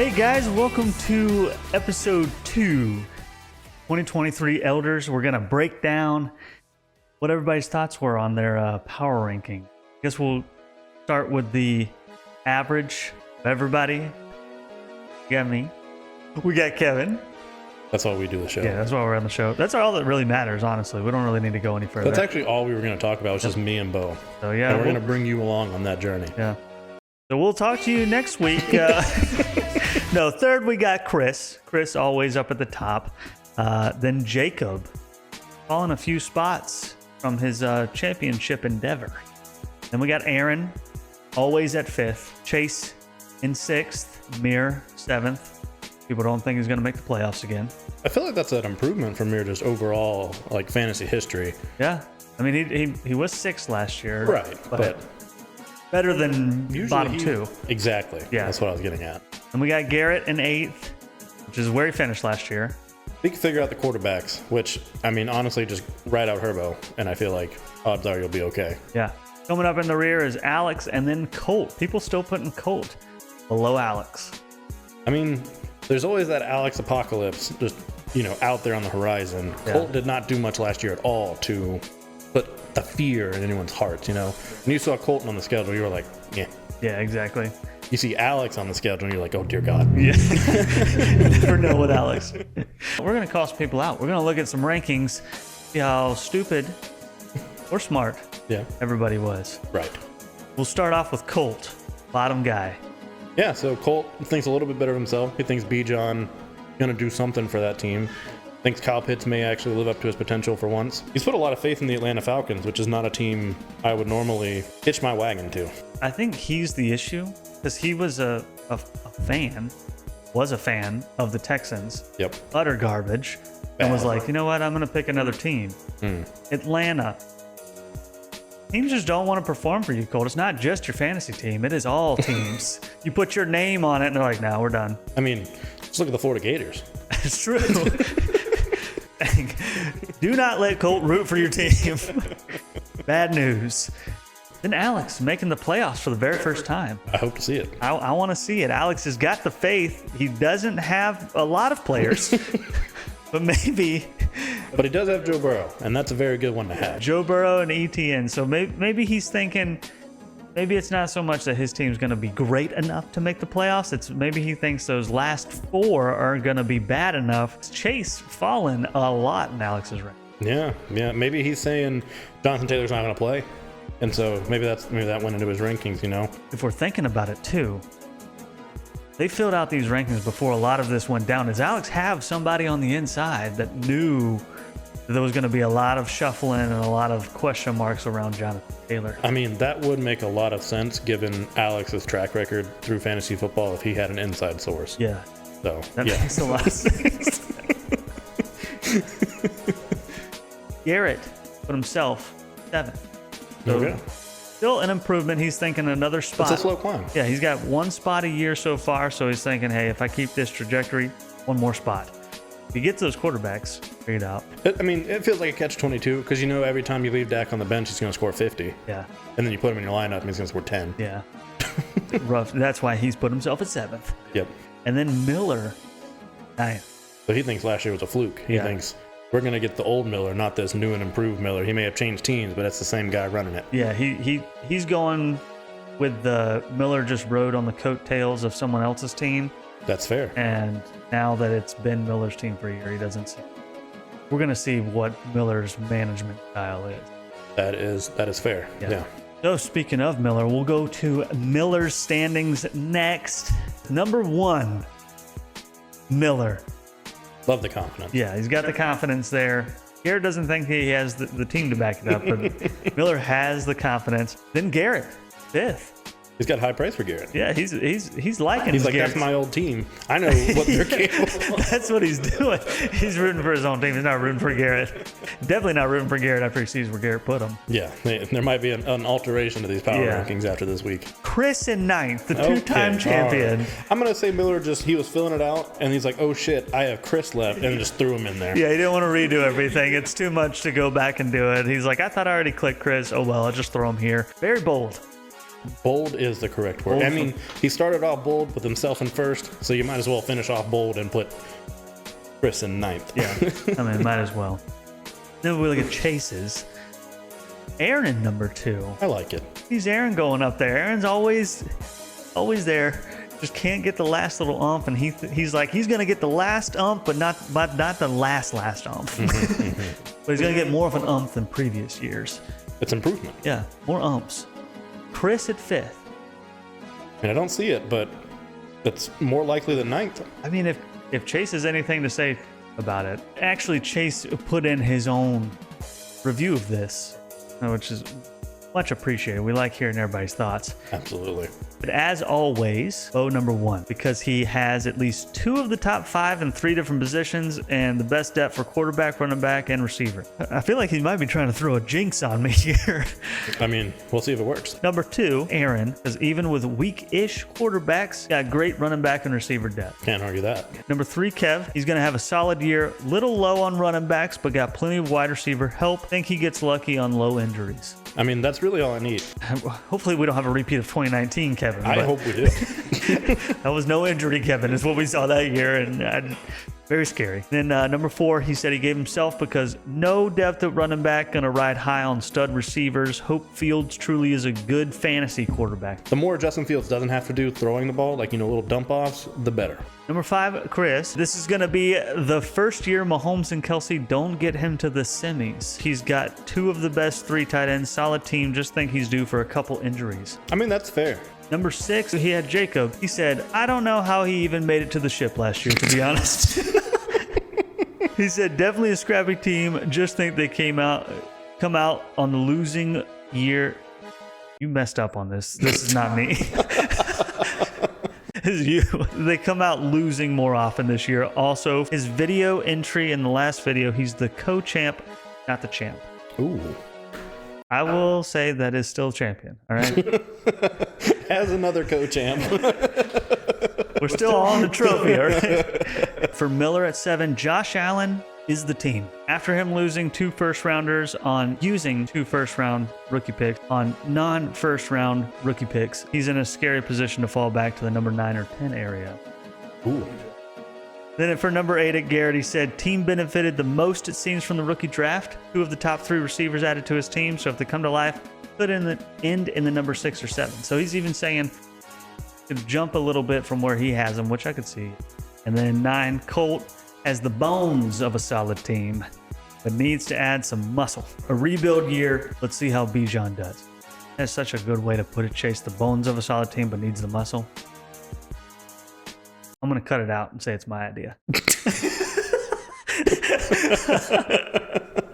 Hey guys, welcome to episode 2, 2023 Elders. We're going to break down what everybody's thoughts were on their power ranking. I guess we'll start with the average of everybody. You got me. We got Kevin. That's why we do the show. Yeah, that's why we're on the show. That's all that really matters, honestly. We don't really need to go any further. That's actually all we were going to talk about, was just me and Bo. So yeah, and we're going to bring you along on that journey. Yeah. So we'll talk to you next week. No, third we got Chris. Chris always up at the top. Then Jacob, falling a few spots from his championship endeavor. Then we got Aaron, always at 5th. Chase in 6th. Mir 7th. People don't think he's going to make the playoffs again. I feel like that's an improvement from your just overall like fantasy history. Yeah. I mean, he was 6th last year. Right. But better than bottom 2. Exactly. Yeah. That's what I was getting at. And we got Garrett in 8th, which is where he finished last year. We can figure out the quarterbacks, which, I mean, honestly, just write out Herbo, and I feel like odds are you'll be okay. Yeah. Coming up in the rear is Alex and then Colt. People still putting Colt below Alex. I mean, there's always that Alex apocalypse just, out there on the horizon. Yeah. Colt did not do much last year at all to put the fear in anyone's hearts, When you saw Colton on the schedule, you were like, yeah. Yeah, exactly. You see Alex on the schedule, and you're like, oh, dear God. Yeah. You never know with Alex. We're going to call some people out. We're going to look at some rankings, see how stupid or smart everybody was. Right. We'll start off with Colt, bottom guy. Yeah, so Colt thinks a little bit better of himself. He thinks Bijan going to do something for that team. Thinks Kyle Pitts may actually live up to his potential for once. He's put a lot of faith in the Atlanta Falcons, which is not a team I would normally hitch my wagon to. I think he's the issue because he was a fan of the Texans. Yep. Utter garbage. And was like, you know what? I'm going to pick another team. Atlanta. Teams just don't want to perform for you, Colt. It's not just your fantasy team. It is all teams. You put your name on it and they're like, no, we're done. I mean, just look at the Florida Gators. It's true. Do not let Colt root for your team. Bad news. Then Alex making the playoffs for the very first time. I hope to see it. I want to see it. Alex has got the faith. He doesn't have a lot of players, but maybe. But he does have Joe Burrow, and that's a very good one to have. Joe Burrow and ETN. So maybe he's thinking, maybe it's not so much that his team's going to be great enough to make the playoffs. It's maybe he thinks those last 4 are going to be bad enough. Chase fallen a lot in Alex's rank. Yeah. Maybe he's saying Jonathan Taylor's not going to play. And so maybe that went into his rankings, If we're thinking about it too, they filled out these rankings before a lot of this went down. Does Alex have somebody on the inside that knew that there was going to be a lot of shuffling and a lot of question marks around Jonathan Taylor? I mean, that would make a lot of sense given Alex's track record through fantasy football if he had an inside source. Yeah. So, that makes a lot of sense. Garrett put himself 7th. So okay. Still an improvement. He's thinking another spot. It's a slow climb. Yeah, he's got 1 spot a year so far, so he's thinking, hey, if I keep this trajectory, 1 more spot. If he gets those quarterbacks figured out. I mean, it feels like a catch-22 because every time you leave Dak on the bench, he's going to score 50. Yeah. And then you put him in your lineup and he's going to score 10. Yeah. Rough. That's why he's put himself at 7th. Yep. And then Miller, 9th. So he thinks last year was a fluke. He thinks we're going to get the old Miller, not this new and improved Miller. He may have changed teams, but it's the same guy running it. Yeah, he's going with the Miller just rode on the coattails of someone else's team. That's fair. And now that it's been Miller's team for a year, he doesn't see. We're going to see what Miller's management style is. That is fair. Yeah. So speaking of Miller, we'll go to Miller's standings next. Number 1, Miller. Love the confidence. Yeah, he's got the confidence there. Garrett doesn't think he has the team to back it up, but Miller has the confidence. Then Garrett, 5th. He's got high praise for Garrett. Yeah, he's liking. He's like, Garrett's. that's my old team. I know what they're capable of. That's what he's doing. He's rooting for his own team. He's not rooting for Garrett. Definitely not rooting for Garrett after he sees where Garrett put him. Yeah, there might be an alteration to these power rankings after this week. Chris in 9th, the 2-time champion. Right. I'm going to say Miller he was filling it out, and he's like, oh shit, I have Chris left, and just threw him in there. Yeah, he didn't want to redo everything. It's too much to go back and do it. He's like, I thought I already clicked Chris. Oh well, I'll just throw him here. Very bold. Bold is the correct word. Bold I mean, he started off bold with himself in first, so you might as well finish off bold and put Chris in ninth. Yeah, I mean, might as well. Then we look at Chase's. Aaron in number 2. I like it. He's Aaron going up there. Aaron's always there. Just can't get the last little umph, and he's like he's gonna get the last umph, but not the last umph. But he's gonna get more of an umph than previous years. It's improvement. Yeah, more umphs. Chris at 5th. And I don't see it, but it's more likely than ninth. I mean, if Chase has anything to say about it, actually Chase put in his own review of this, which is much appreciated. We like hearing everybody's thoughts. Absolutely. But as always, Bo number 1, because he has at least 2 of the top 5 in 3 different positions and the best depth for quarterback, running back, and receiver. I feel like he might be trying to throw a jinx on me here. I mean, we'll see if it works. Number 2, Aaron, because even with weak-ish quarterbacks, got great running back and receiver depth. Can't argue that. Number 3, Kev, he's going to have a solid year. Little low on running backs, but got plenty of wide receiver help. Think he gets lucky on low injuries. I mean, that's really all I need. Hopefully we don't have a repeat of 2019, Kevin. I hope we do. That was no injury, Kevin, is what we saw that year, and very scary. Then number 4, he said he gave himself because no depth at running back, going to ride high on stud receivers. Hope Fields truly is a good fantasy quarterback. The more Justin Fields doesn't have to do throwing the ball, like, little dump offs, the better. Number 5, Chris. This is going to be the first year Mahomes and Kelsey don't get him to the semis. He's got 2 of the best 3 tight ends, solid team. Just think he's due for a couple injuries. I mean, that's fair. Number 6, he had Jacob. He said, I don't know how he even made it to the ship last year, to be honest. He said, definitely a scrappy team. Just think they come out on the losing year. You messed up on this. This is not me. Is you. They come out losing more often this year. Also, his video entry in the last video, he's the co-champ, not the champ. Ooh. I will say that is still champion. All right. As another co-champ. We're still on the trophy. All right. For Miller at 7, Josh Allen is the team. After him losing 2 first-rounders on using 2 first-round rookie picks on non-first-round rookie picks, he's in a scary position to fall back to the number 9 or 10 area. Ooh. Then for number 8 at Garrett, he said, team benefited the most, it seems, from the rookie draft. 2 of the top 3 receivers added to his team, so if they come to life, could end in the number 6 or 7. So he's even saying could jump a little bit from where he has them, which I could see. And then 9, Colt has the bones of a solid team, but needs to add some muscle. A rebuild year. Let's see how Bijan does. That's such a good way to put it, Chase. The bones of a solid team, but needs the muscle. I'm going to cut it out and say it's my idea.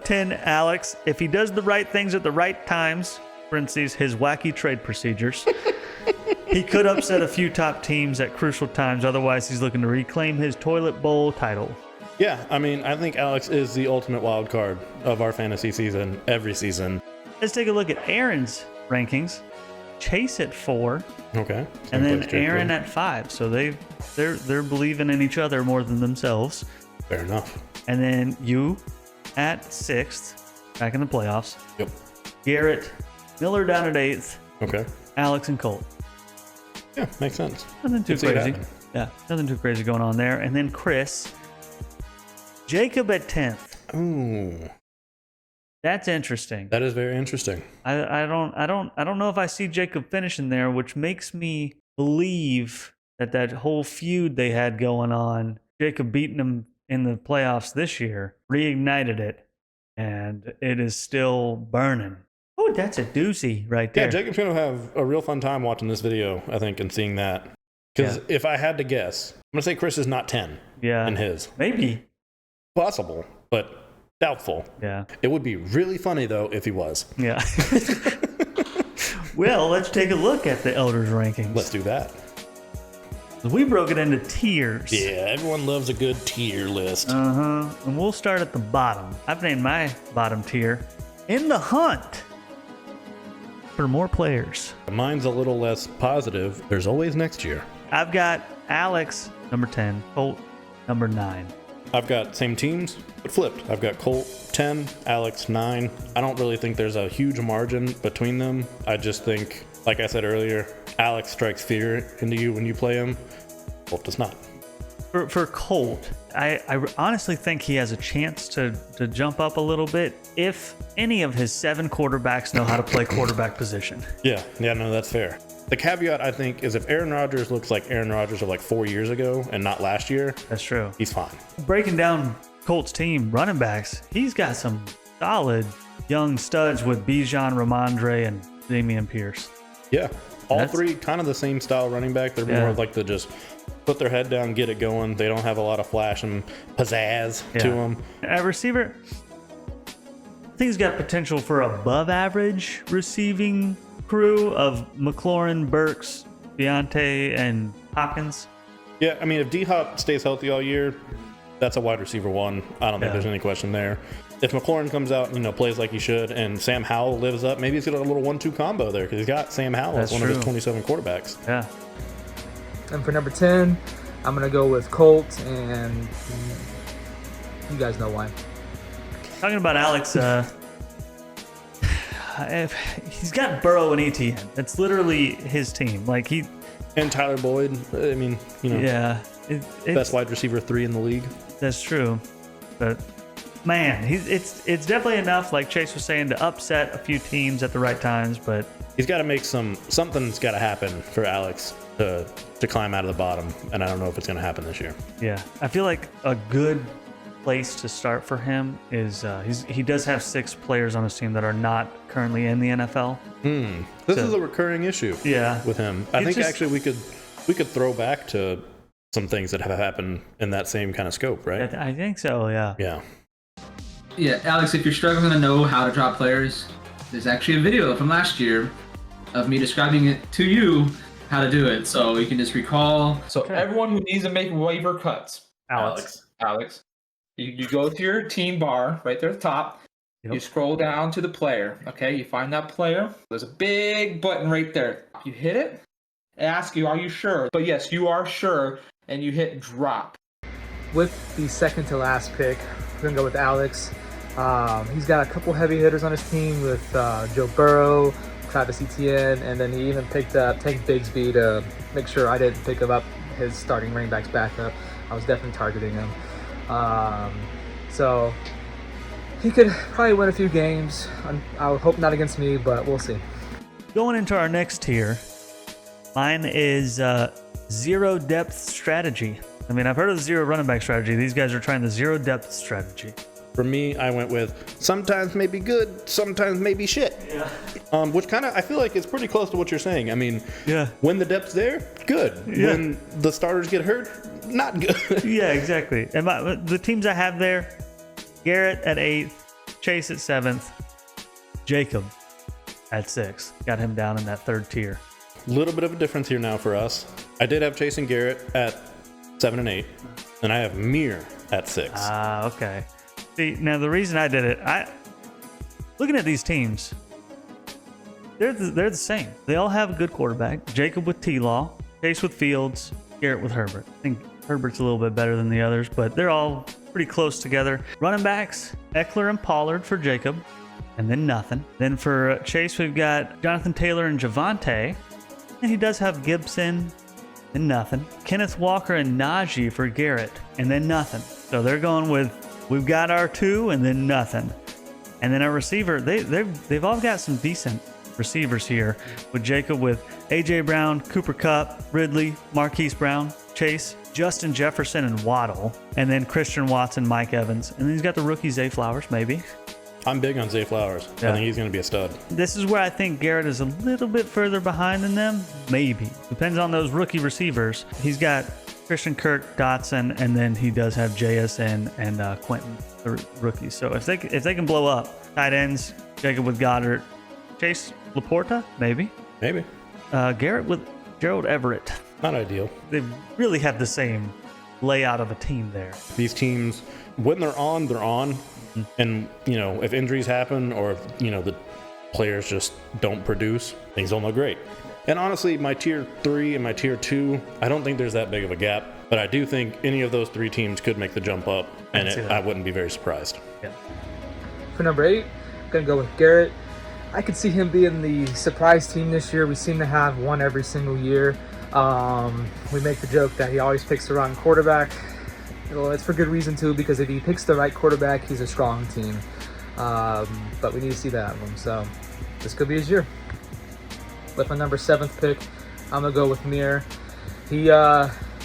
10, Alex. If he does the right things at the right times, for instance, his wacky trade procedures, he could upset a few top teams at crucial times. Otherwise, he's looking to reclaim his toilet bowl title. Yeah, I mean, I think Alex is the ultimate wild card of our fantasy season, every season. Let's take a look at Aaron's rankings. Chase at 4. Okay. And then Aaron at 5. So they're believing in each other more than themselves. Fair enough. And then you at 6th, back in the playoffs. Yep. Garrett, Miller down at 8th. Okay. Alex and Colt. Yeah, makes sense. Nothing too Could see it crazy. happen. Yeah, nothing too crazy going on there. And then Chris, Jacob at 10th. Ooh, That's interesting. that is very interesting. I don't know if I see Jacob finishing there, which makes me believe that whole feud they had going on, Jacob beating him in the playoffs this year, reignited it, and it is still burning. Oh, that's a doozy right there. Yeah, Jacob's going to have a real fun time watching this video, I think, and seeing that. Because if I had to guess, I'm going to say Chris is not 10 Yeah, in his. maybe. Possible, but doubtful. Yeah. It would be really funny, though, if he was. Yeah. Well, let's take a look at the Elders rankings. Let's do that. We broke it into tiers. Yeah, everyone loves a good tier list. Uh-huh. And we'll start at the bottom. I've named my bottom tier In the Hunt for more players. Mine's a little less positive. There's always next year. I've got Alex, number 10, Colt, number 9. I've got same teams, but flipped. I've got Colt 10, Alex 9. I don't really think there's a huge margin between them. I just think like I said earlier, Alex strikes fear into you when you play him. Colt does not. For Colt, I honestly think he has a chance to jump up a little bit if any of his 7 quarterbacks know how to play quarterback position. Yeah, no, that's fair. The caveat, I think, is if Aaron Rodgers looks like Aaron Rodgers of like 4 years ago and not last year, That's true. he's fine. Breaking down Colts team running backs, he's got some solid young studs with Bijan, Ramondre, and Damian Pierce. Yeah, all That's- 3 kind of the same style running back. They're more of like to just put their head down, get it going. They don't have a lot of flash and pizzazz to them. At receiver, I think he's got potential for above average receiving crew of McLaurin, Burks, Deontay, and Hopkins. Yeah, I mean, if D-Hop stays healthy all year, that's a wide receiver 1. I don't think Yeah. there's any question there. If McLaurin comes out and plays like he should, and Sam Howell lives up, maybe he's got a little 1-2 combo there because he's got Sam Howell as That's one of his true. 27 quarterbacks. Yeah. And for number 10, I'm going to go with Colt, and you guys know why. Talking about Alex, he's got Burrow and ETN. That's literally his team. Like And Tyler Boyd, I mean, yeah, best wide receiver 3 in the league. That's true, but man, it's definitely enough. Like Chase was saying, to upset a few teams at the right times. But He's got to make something's got to happen for Alex to climb out of the bottom, and I don't know if it's going to happen this year. yeah, I feel like a good place to start for him is he does have 6 players on his team that are not currently in the NFL. This is a recurring issue. Yeah. With him, I It's think just- actually we could throw back to some things that have happened in that same kind of scope, right? I think so. Yeah. Yeah. Yeah, Alex, if you're struggling to know how to drop players, there's actually a video from last year of me describing it to you how to do it. So you can just recall. So everyone who needs to make waiver cuts, Alex. you go to your team bar right there at the top. Yep. You scroll down to the player. Okay, you find that player. There's a big button right there. You hit it. It asks you, "Are you sure?" But yes, you are sure, and you hit drop. With the second to last pick, we're going to go with Alex. He's got a couple heavy hitters on his team with Joe Burrow, Travis Etienne, and then he even picked up Tank Bigsby to make sure I didn't pick him up his starting running backs backup. I was definitely targeting him. So he could probably win a few games. I would hope not against me, but we'll see. Going into our next tier, mine is zero depth strategy. I mean, I've heard of the zero running back strategy. These guys are trying the zero depth strategy. For me, I went with sometimes maybe good, sometimes maybe shit. Yeah. Which kind of I feel like is pretty close to what you're saying. I mean, Yeah. when the depth's there, good. Yeah. When the starters get hurt, not good. Yeah, exactly. And the teams I have there, Garrett at 8th, Chase at 7th, Jacob at 6th. Got him down in that 3rd tier. Little bit of a difference here now for us. I did have Chase and Garrett at 7 and 8, and I have Mir at 6. Ah, okay. See, now the reason I did it, looking at these teams, they're the same. They all have a good quarterback. Jacob with T-Law, Chase with Fields, Garrett with Herbert. I think Herbert's a little bit better than the others, but they're all pretty close together. Running backs, Eckler and Pollard for Jacob, and then nothing. Then for Chase, we've got Jonathan Taylor and Javonte, and he does have Gibson, and nothing. Kenneth Walker and Najee for Garrett, and then nothing. So they're going with, we've got our 2 and then nothing. And then our receiver, they've all got some decent receivers here, with Jacob with A.J. Brown, Cooper Kupp, Ridley, Marquise Brown, Chase, Justin Jefferson, and Waddle. And then Christian Watson, Mike Evans. And then he's got the rookie Zay Flowers, maybe. I'm big on Zay Flowers. Yeah. I think he's going to be a stud. This is where I think Garrett is a little bit further behind than them. Maybe. Depends on those rookie receivers. He's got Christian Kirk, Dotson, and then he does have JSN and Quentin, the rookies. So if they can blow up, tight ends, Jacob with Goddard, Chase Laporta, maybe. Maybe. Garrett with Gerald Everett. Not ideal. They really have the same layout of a team there. These teams, when they're on, they're on. And, if injuries happen or if, the players just don't produce, things don't look great. And honestly, my tier 3 and my tier 2, I don't think there's that big of a gap. But I do think any of those 3 teams could make the jump up, and see that. I wouldn't be very surprised. Yeah. For number 8, I'm going to go with Garrett. I could see him being the surprise team this year. We seem to have one every single year. We make the joke that he always picks the wrong quarterback. Well, it's for good reason too, because if he picks the right quarterback, he's a strong team. But we need to see that out of him. So this could be his year. With my number 7th pick, I'm gonna go with Mir. He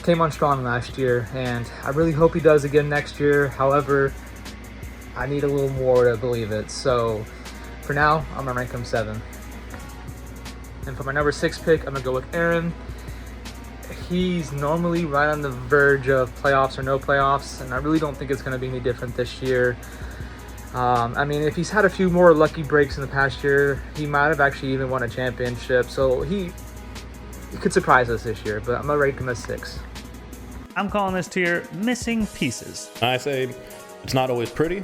came on strong last year, and I really hope he does again next year. However, I need a little more to believe it. So for now, I'm gonna rank him 7. And for my number 6 pick, I'm gonna go with Aaron. He's normally right on the verge of playoffs or no playoffs, and I really don't think it's gonna be any different this year. I mean, if he's had a few more lucky breaks in the past year, he might have actually even won a championship. So he could surprise us this year, but I'm gonna rank him as 6. I'm calling this tier missing pieces. I say it's not always pretty,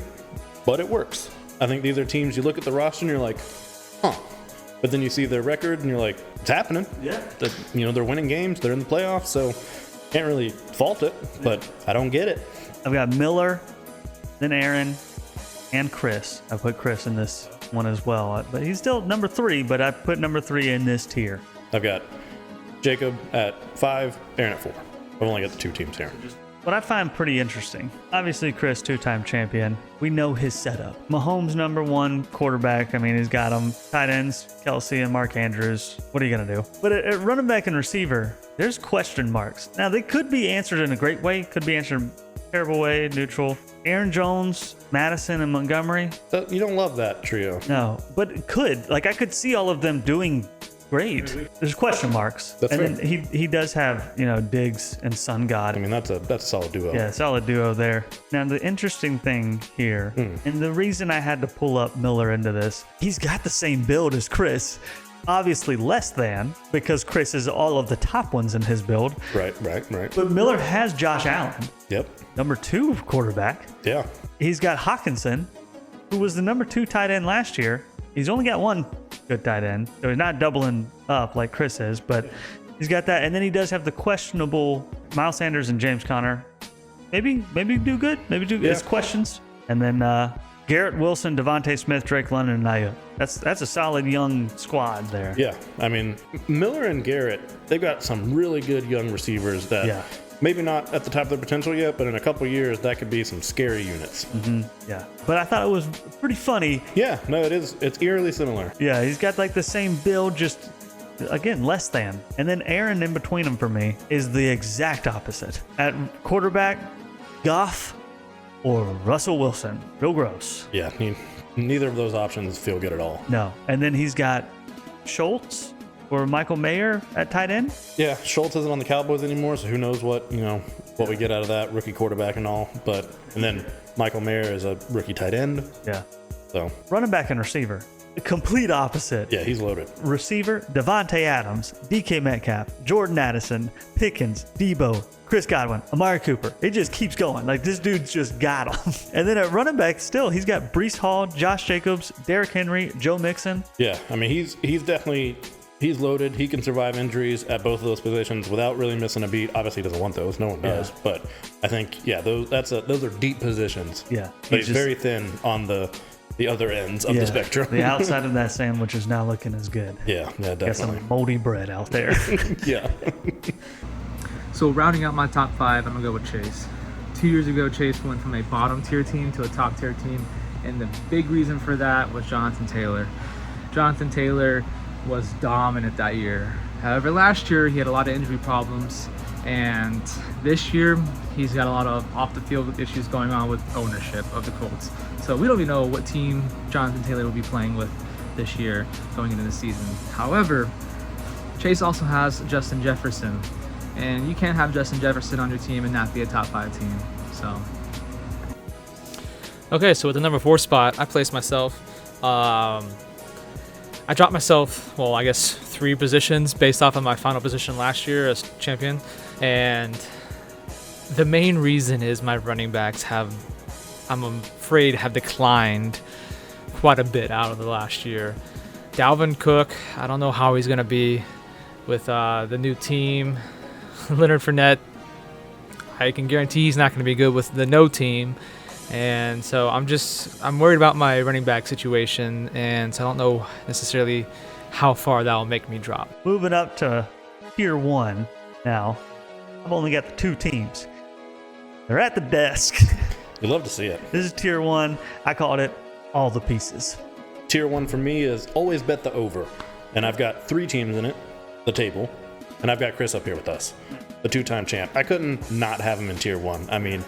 but it works. I think these are teams you look at the roster and you're like, huh. But then you see their record and you're like, it's happening. Yeah. They're winning games. They're in the playoffs, so can't really fault it. But I don't get it. I've got Miller, then Aaron, and Chris. I put Chris in this one as well, but he's still number 3. But I put number 3 in this tier. I've got Jacob at 5, Aaron at 4. I've only got the 2 teams here. What I find pretty interesting, obviously Chris, 2-time champion. We know his setup. Mahomes, number 1 quarterback. I mean, he's got them. Tight ends, Kelsey and Mark Andrews. What are you going to do? But at running back and receiver, there's question marks. Now, they could be answered in a great way, could be answered in a terrible way, neutral. Aaron Jones, Madison, and Montgomery. You don't love that trio. No, but it could. Like, I could see all of them doing great. There's question marks. That's and fair. then he does have, Diggs and Sun God. I mean, that's a solid duo. Yeah, solid duo there. Now, the interesting thing here, and the reason I had to pull up Miller into this, he's got the same build as Chris. Obviously less than, because Chris is all of the top ones in his build. Right. But Miller has Josh Allen, Yep. number 2 quarterback. Yeah. He's got Hawkinson, who was the number 2 tight end last year. He's only got 1 good tight end, so he's not doubling up like Chris is, but he's got that. And then he does have the questionable Miles Sanders and James Conner. Maybe do good. Maybe do good. It's questions. And then Garrett Wilson, Devontae Smith, Drake London, and Ayuk. That's a solid young squad there. Yeah. I mean, Miller and Garrett, they've got some really good young receivers that maybe not at the top of their potential yet, but in a couple of years, that could be some scary units. Yeah. But I thought it was pretty funny. Yeah. No, it is. It's eerily similar. Yeah, he's got like the same build, just again less than. And then Aaron in between them for me is the exact opposite. At quarterback, Goff or Russell Wilson. Real gross. Yeah. Neither of those options feel good at all. No. And then he's got Schultz or Michael Mayer at tight end. Yeah, Schultz isn't on the Cowboys anymore, so who knows what we get out of that rookie quarterback and all. And then Michael Mayer is a rookie tight end. Yeah. So running back and receiver, the complete opposite. Yeah, he's loaded. Receiver, Devontae Adams, DK Metcalf, Jordan Addison, Pickens, Debo, Chris Godwin, Amari Cooper. It just keeps going. Like, this dude's just got him. And then at running back, still, he's got Breece Hall, Josh Jacobs, Derrick Henry, Joe Mixon. Yeah, I mean, he's definitely... He's loaded. He can survive injuries at both of those positions without really missing a beat. Obviously, he doesn't want those. No one does. But I think, those are deep positions. Yeah. But he's very thin on the other ends of the spectrum. The outside of that sandwich is not looking as good. Yeah, definitely. Got some moldy bread out there. Yeah. So rounding out my top 5, I'm going to go with Chase. 2 years ago, Chase went from a bottom tier team to a top tier team. And the big reason for that was Jonathan Taylor. Jonathan Taylor was dominant that year. However, last year he had a lot of injury problems, and this year he's got a lot of off the field issues going on with ownership of the Colts. So we don't even know what team Jonathan Taylor will be playing with this year going into the season. However, Chase also has Justin Jefferson, and you can't have Justin Jefferson on your team and not be a top 5 team. So okay, so with the number 4 spot, I placed myself I dropped myself, well, I guess 3 positions based off of my final position last year as champion. And the main reason is my running backs I'm afraid, have declined quite a bit out of the last year. Dalvin Cook, I don't know how he's going to be with the new team. Leonard Fournette, I can guarantee he's not going to be good with the no team. And so I'm worried about my running back situation, and so I don't know necessarily how far that will make me drop. Moving up to tier 1 now. I've only got the 2 teams. They're at the desk. You love to see it. This is tier 1. I called it all the pieces. Tier 1 for me is always bet the over. And I've got 3 teams in it, the table, and I've got Chris up here with us, the 2-time champ. I couldn't not have him in tier 1. I mean,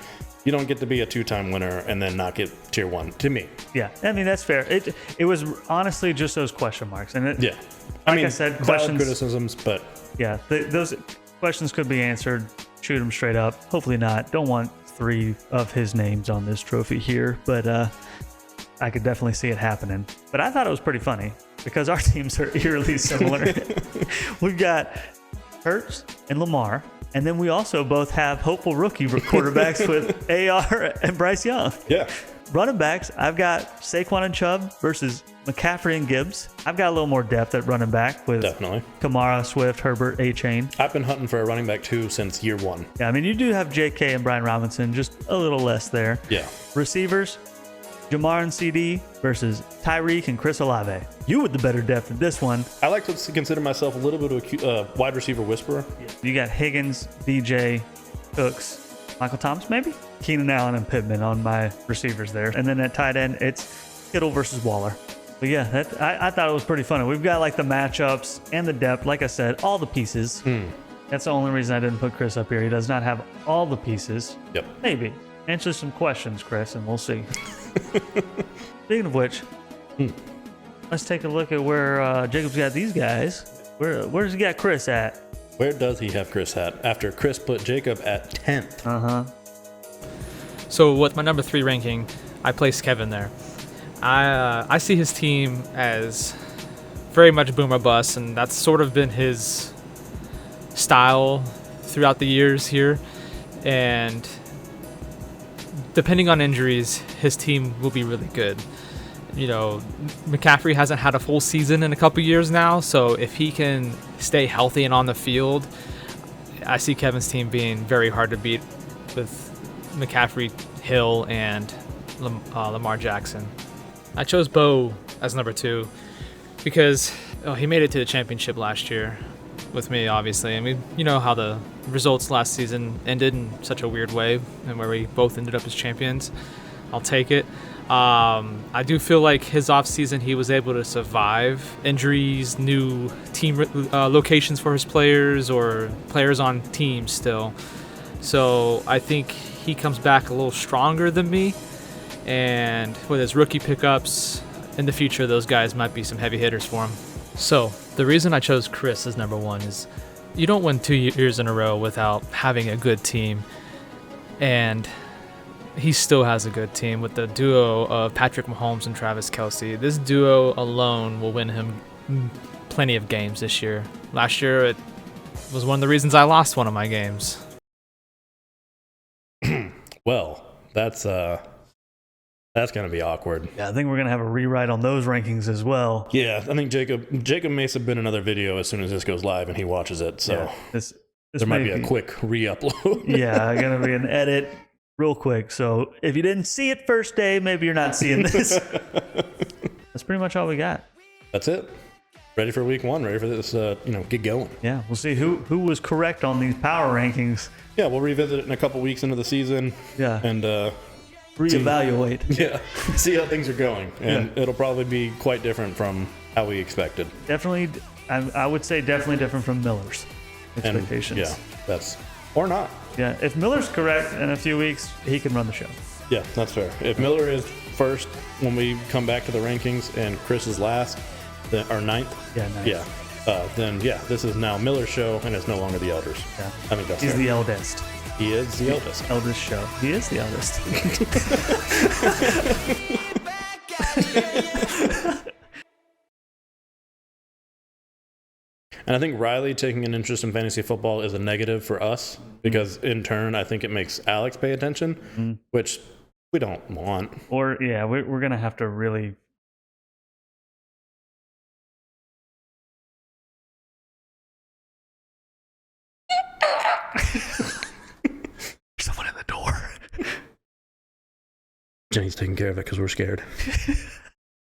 you don't get to be a 2-time winner and then not get tier 1 to me. Yeah, I mean, that's fair. It was honestly just those question marks. And Yeah. I said, valid questions. criticisms, but Yeah, those questions could be answered. Shoot them straight up. Hopefully not. Don't want 3 of his names on this trophy here, but I could definitely see it happening. But I thought it was pretty funny because our teams are eerily similar. We've got Hurts and Lamar, and then we also both have hopeful rookie quarterbacks with AR and Bryce Young. yeah. Running backs, I've got Saquon and Chubb versus McCaffrey and Gibbs. I've got a little more depth at running back with Definitely. Kamara, Swift, Herbert, A-Chain. I've been hunting for a running back too since year 1. Yeah, I mean, you do have JK and Brian Robinson, just a little less there. Yeah. Receivers, Jamar and CD versus Tyreek and Chris Olave. You with the better depth in this one. I like to consider myself a little bit of a wide receiver whisperer. You got Higgins, DJ, Cooks, Michael Thomas, maybe? Keenan Allen and Pittman on my receivers there. And then at tight end, it's Kittle versus Waller. But yeah, I thought it was pretty funny. We've got like the matchups and the depth. Like I said, all the pieces. That's the only reason I didn't put Chris up here. He does not have all the pieces. Yep. Maybe. Answer some questions, Chris, and we'll see. Speaking of which, let's take a look at where Jacob's got these guys. Where's he got Chris at? Where does he have Chris at? After Chris put Jacob at 10th. So with my number 3 ranking, I placed Kevin there. I see his team as very much boom or bust, and that's sort of been his style throughout the years here. And depending on injuries, his team will be really good. You know, McCaffrey hasn't had a full season in a couple years now, so if he can stay healthy and on the field, I see Kevin's team being very hard to beat with McCaffrey, Hill, and Lamar Jackson. I chose Bo as number 2 because he made it to the championship last year with me, obviously. I mean, you know how the results last season ended in such a weird way, and where we both ended up as champions. I'll take it. I do feel like his offseason, he was able to survive injuries, new team locations for his players, or players on teams still. So I think he comes back a little stronger than me. And with his rookie pickups, in the future, those guys might be some heavy hitters for him. So the reason I chose Chris as number 1 is you don't win 2 years in a row without having a good team. And he still has a good team with the duo of Patrick Mahomes and Travis Kelce. This duo alone will win him plenty of games this year. Last year, it was one of the reasons I lost one of my games. Well, that's going to be awkward. Yeah, I think we're going to have a rewrite on those rankings as well. Yeah, I think Jacob may submit another video as soon as this goes live and he watches it. So Yeah, this there might may be a quick re-upload. Yeah, going to be an edit real quick. So if you didn't see it first day, maybe you're not seeing this. That's pretty much all we got. That's it. Ready for week 1. Ready for this, get going. Yeah, we'll see who was correct on these power rankings. Yeah, we'll revisit it in a couple weeks into the season. Yeah. And Reevaluate. yeah, see how things are going. And it'll probably be quite different from how we expected. Definitely, I would say definitely different from Miller's And expectations. yeah, that's or not. Yeah, if Miller's correct in a few weeks, he can run the show. Yeah, that's fair. If Miller is first when we come back to the rankings and Chris is last, or ninth. Yeah, nice. Yeah. Then this is now Miller's show and it's no longer the Elders. Yeah. I think that's He's fair. the eldest. He is the eldest. Eldest show. He is the eldest. And I think Riley taking an interest in fantasy football is a negative for us because in turn, I think it makes Alex pay attention, which we don't want. Or, yeah, we're going to have to really Jenny's taking care of it because we're scared.